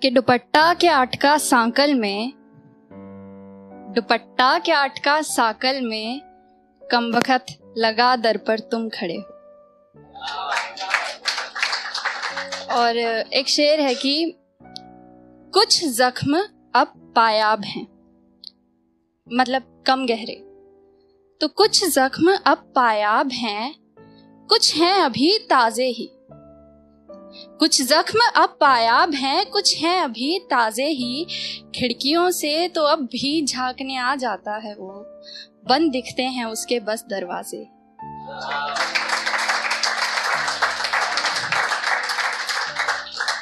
कि दुपट्टा के अटका सांकल में, दुपट्टा के अटका सांकल में कमबख्त लगा दर पर तुम खड़े हो। और एक शेर है कि कुछ जख्म अब पायाब हैं, मतलब कम गहरे, तो कुछ जख्म अब पायाब हैं, कुछ हैं अभी ताजे ही। कुछ जख्म अब पायाब हैं, कुछ हैं अभी ताजे ही। खिड़कियों से तो अब भी झांकने आ जाता है वो, बंद दिखते हैं उसके बस दरवाजे।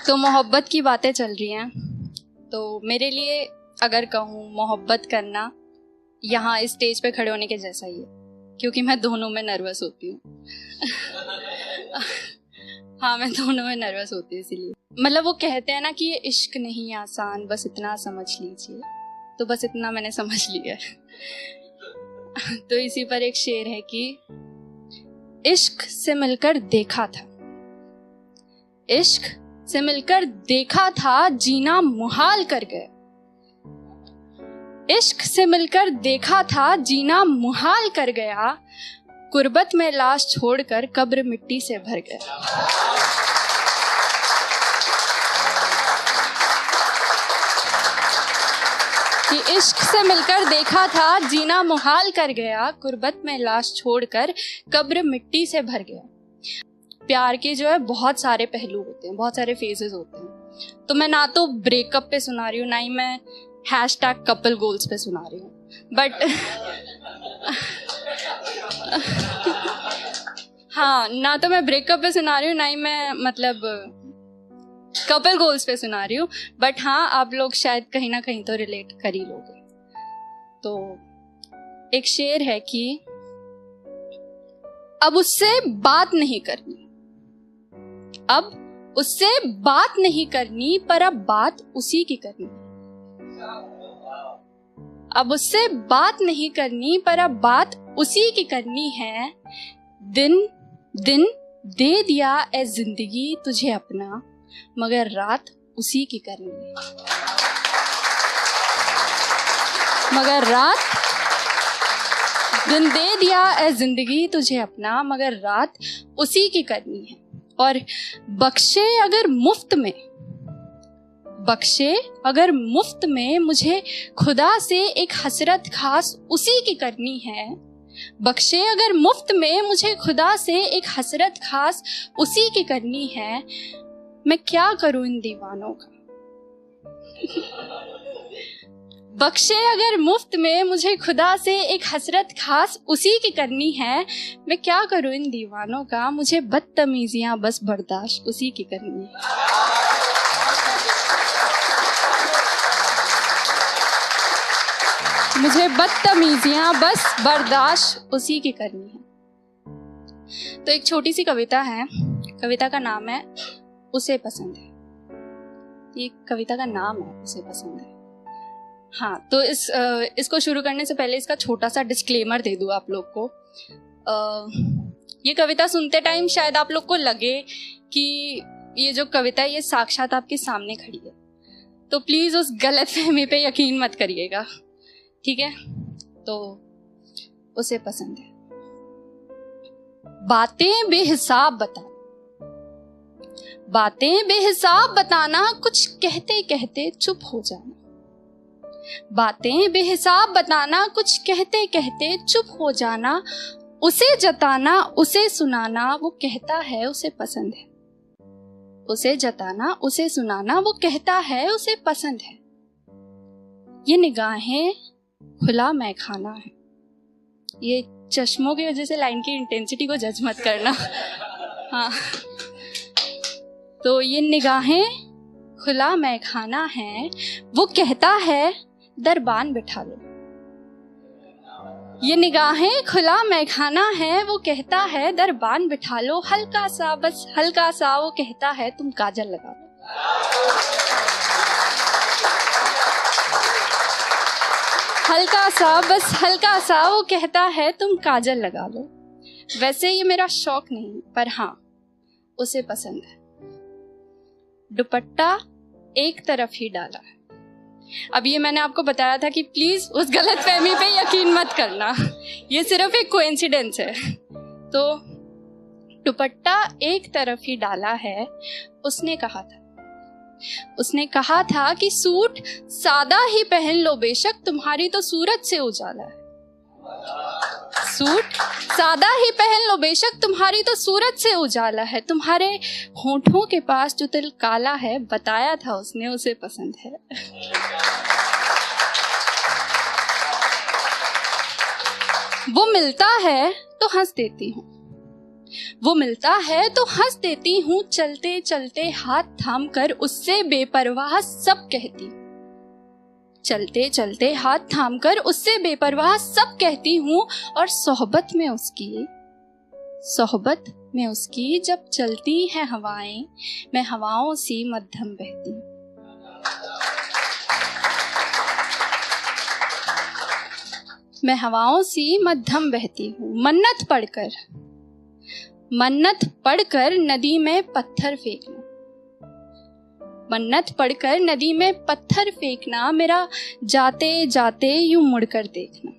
तो मोहब्बत की बातें चल रही हैं, तो मेरे लिए अगर कहूँ मोहब्बत करना यहाँ इस स्टेज पे खड़े होने के जैसा ही है, क्योंकि मैं दोनों में नर्वस होती हूँ। हाँ, मैं दोनों में नर्वस होती हूँ इसीलिए। मतलब वो कहते हैं ना कि ये इश्क नहीं आसान, बस इतना समझ लीजिए, तो बस इतना मैंने समझ लिया है। तो इसी पर एक शेर है कि इश्क से मिलकर देखा था, इश्क से मिलकर देखा था, जीना मुहाल कर गया। इश्क से मिलकर देखा था, जीना मुहाल कर गया। गुर्बत में लाश छोड़कर कब्र मिट्टी से भर गया। कि इश्क से मिलकर देखा था, जीना मुहाल कर गया। गुर्बत में लाश छोड़कर कब्र मिट्टी से भर गया। प्यार के जो है बहुत सारे पहलू होते हैं, बहुत सारे फेजेस होते हैं। तो मैं ना तो ब्रेकअप पे सुना रही हूँ, ना ही मैं #कपल गोल्स पे सुना रही हूँ, बट हाँ, ना तो मैं ब्रेकअप पे सुना रही हूँ, ना ही मैं मतलब कपल गोल्स पे सुना रही हूँ, बट हाँ, आप लोग शायद कहीं ना कहीं तो रिलेट कर ही लोगे। तो एक शेर है कि अब उससे बात नहीं करनी, अब उससे बात नहीं करनी, पर अब बात उसी की करनी। अब उससे बात नहीं करनी, पर अब बात उसी की करनी है। दिन दिन दे दिया ए जिंदगी तुझे अपना, मगर रात उसी की करनी है। मगर रात, दिन दे दिया ए जिंदगी तुझे अपना, मगर रात उसी की करनी है। और बख्शे अगर मुफ्त में, बख्शे अगर मुफ्त में मुझे खुदा से एक हसरत खास उसी की करनी है। बख्शे अगर मुफ्त में मुझे खुदा से एक हसरत खास उसी की करनी है। मैं क्या करूं इन दीवानों का। बख्शे अगर मुफ्त में मुझे खुदा से एक हसरत खास उसी की करनी है। मैं क्या करूं इन दीवानों का, मुझे बदतमीजियां बस बर्दाश्त उसी की करनी है। मुझे बदतमीजियां बस बर्दाश्त उसी की करनी है। तो एक छोटी सी कविता है, कविता का नाम है उसे पसंद है। ये कविता का नाम है उसे पसंद है। हाँ, तो इसको शुरू करने से पहले इसका छोटा सा डिस्क्लेमर दे दूँ आप लोग को। ये कविता सुनते टाइम शायद आप लोग को लगे कि ये जो कविता है ये साक्षात आपके सामने खड़ी है, तो प्लीज उस गलतफहमी पे यकीन मत करिएगा, ठीक है। तो उसे पसंद है। बातें बेहिसाब बताना, बातें बेहिसाब बताना, कुछ कहते कहते चुप हो जाना। बातें बेहिसाब बताना, कुछ कहते कहते चुप हो जाना। उसे जताना उसे सुनाना, वो कहता है उसे पसंद है। उसे जताना उसे सुनाना, वो कहता है उसे पसंद है। ये निगाहें खुला मैखाना है। ये चश्मों की वजह से लाइन की इंटेंसिटी को जज मत करना। हाँ, तो ये निगाहें खुला मैखाना है, वो कहता है दरबान बिठा लो। ये निगाहें खुला मैखाना है, वो कहता है दरबान बिठा लो। हल्का सा, बस हल्का सा, वो कहता है तुम काजल लगा लो। हल्का सा, बस हल्का सा, वो कहता है तुम काजल लगा लो। वैसे ये मेरा शौक नहीं, पर हाँ, उसे पसंद है। दुपट्टा एक तरफ ही डाला है। अब ये मैंने आपको बताया था कि प्लीज उस गलतफहमी पे यकीन मत करना, ये सिर्फ एक कोइंसिडेंस है। तो दुपट्टा एक तरफ ही डाला है, उसने कहा था कि सूट सादा ही पहन लो बेशक, तुम्हारी तो सूरत से उजाला है। सूट सादा ही पहन लो बेशक, तुम्हारी तो सूरत से उजाला है। तुम्हारे होठों के पास जो तिल काला है, बताया था उसने उसे पसंद है। वो मिलता है तो हंस देती हूँ, वो मिलता है तो हंस देती हूँ, चलते चलते हाथ थाम कर उससे बेपरवाह सब कहती हूँ। चलते चलते हाथ थाम कर उससे बेपरवाह सब कहती हूँ, और सोहबत में उसकी जब चलती हैं हवाएं, मैं हवाओं सी मध्यम बहती हूँ। मैं हवाओं सी मध्यम बहती हूँ। मन्नत पढ़कर नदी में पत्थर फेंकना, मन्नत पढ़कर नदी में पत्थर फेंकना, मेरा जाते जाते यूं मुड़कर देखना।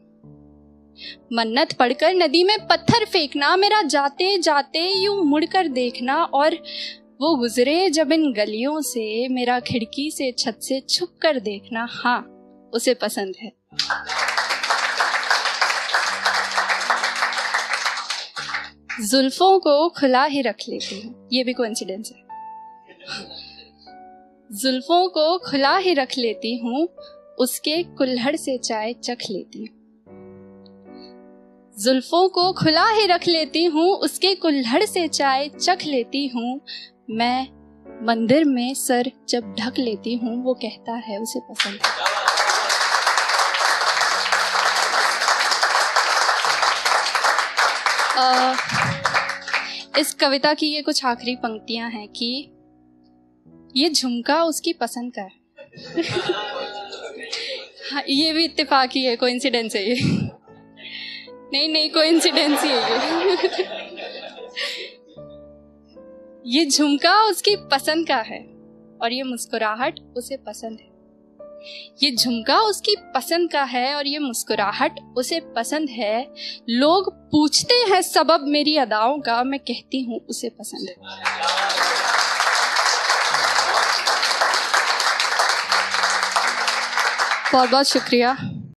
मन्नत पढ़कर नदी में पत्थर फेंकना, मेरा जाते जाते यूं मुड़कर देखना। और वो गुजरे जब इन गलियों से, मेरा खिड़की से छत से छुप कर देखना। हाँ, उसे पसंद है। जुल्फों को खुला ही रख लेती हूँ, ये भी कोइंसिडेंस है। जुल्फों को खुला ही रख लेती हूँ, उसके कुल्हड़ से चाय चख लेती हूँ। जुल्फों को खुला ही रख लेती हूँ, उसके कुल्हड़ से चाय चख लेती हूँ। मैं मंदिर में सर जब ढक लेती हूँ, वो कहता है उसे पसंद है। इस कविता की ये कुछ आखिरी पंक्तियां हैं कि ये झुमका उसकी पसंद का है। हाँ, ये भी इत्तेफाकी है, कोइंसिडेंस है ये। नहीं कोइंसिडेंस ही है ये झुमका उसकी पसंद का है और ये मुस्कुराहट उसे पसंद है। ये झुमका उसकी पसंद का है और ये मुस्कुराहट उसे पसंद है। लोग पूछते हैं सबब मेरी अदाओं का, मैं कहती हूँ उसे पसंद है। बहुत बहुत शुक्रिया।